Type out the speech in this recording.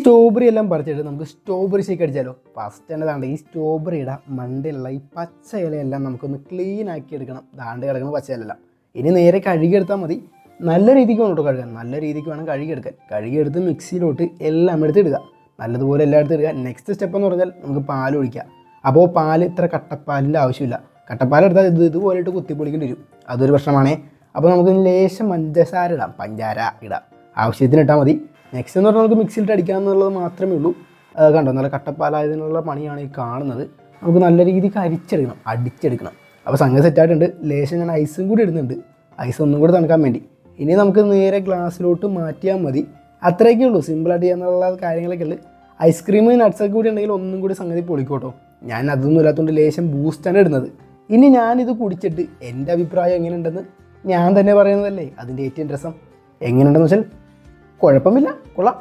Strawberry എല്ലാം പറിച്ചിട്ട് നമുക്ക് സ്ട്രോബെറി ഷേക്ക് അടിച്ചാലോ. ഫസ്റ്റ് തന്നെ താണ്ട് ഈ സ്ട്രോബെറിയുടെ മണ്ടയിലുള്ള ഈ പച്ച ഇലയെല്ലാം നമുക്കൊന്ന് ക്ലീൻ ആക്കി എടുക്കണം. ദാണ്ട് കിടക്കുന്ന പച്ച ഇലയെല്ലാം ഇനി നേരെ കഴുകിയെടുത്താൽ മതി. നല്ല രീതിക്ക് വേണം കേട്ടോ കഴുകാൻ, നല്ല രീതിക്ക് വേണം കഴുകിയെടുക്കാൻ. കഴുകിയെടുത്ത് മിക്സിയിലോട്ട് എല്ലാം എടുത്തിടുക, നല്ലതുപോലെ എല്ലാം എടുത്തിടുക. നെക്സ്റ്റ് സ്റ്റെപ്പ് എന്ന് പറഞ്ഞാൽ നമുക്ക് പാൽ ഒഴിക്കുക. അപ്പോൾ പാൽ ഇത്ര കട്ടപ്പാലിൻ്റെ ആവശ്യമില്ല. കട്ടപ്പാൽ എടുത്താൽ ഇതുപോലെ ഇട്ട് കുത്തിപ്പൊളിക്കേണ്ടി വരും, അതൊരു പ്രശ്നമാണേ. അപ്പോൾ നമുക്ക് ലേശം പഞ്ചസാര ഇടാം, പഞ്ചാര ഇടാം, ആവശ്യത്തിന് ഇട്ടാൽ മതി. നെക്സ്റ്റ് എന്ന് പറഞ്ഞാൽ നമുക്ക് മിക്സിയിലിട്ട് അടിക്കുക എന്നുള്ളത് മാത്രമേ ഉള്ളൂ. കണ്ടോ, നല്ല കട്ടപ്പാലായതിനുള്ള പണിയാണ് ഈ കാണുന്നത്. നമുക്ക് നല്ല രീതിക്ക് അടിച്ചെടുക്കണം. അപ്പോൾ സംഗതി സെറ്റായിട്ടുണ്ട്. ലേശം ഞാൻ ഐസും കൂടി ഇടുന്നുണ്ട്, ഐസ് ഒന്നും കൂടി തണുക്കാൻ വേണ്ടി. ഇനി നമുക്ക് നേരെ ഗ്ലാസ്സിലോട്ട് മാറ്റിയാൽ മതി. അത്രയൊക്കെ ഉള്ളൂ, സിമ്പിളായിട്ട് ചെയ്യാന്നുള്ള കാര്യങ്ങളൊക്കെ ഉള്ളു. ഐസ്ക്രീം നട്ട്സൊക്കെ കൂടി ഉണ്ടെങ്കിൽ ഒന്നും കൂടി സംഗതി പൊളിക്കോട്ടോ. ഞാൻ അതൊന്നും ഇല്ലാത്തതുകൊണ്ട് ലേശം ബൂസ്റ്റാണ് ഇടുന്നത്. ഇനി ഞാനിത് കുടിച്ചിട്ട് എൻ്റെ അഭിപ്രായം എങ്ങനെയുണ്ടെന്ന് ഞാൻ തന്നെ പറയുന്നതല്ലേ അതിൻ്റെ ഏറ്റവും രസം. എങ്ങനെയുണ്ടെന്ന് വെച്ചാൽ കുഴപ്പമില്ല, കൊള്ളാം.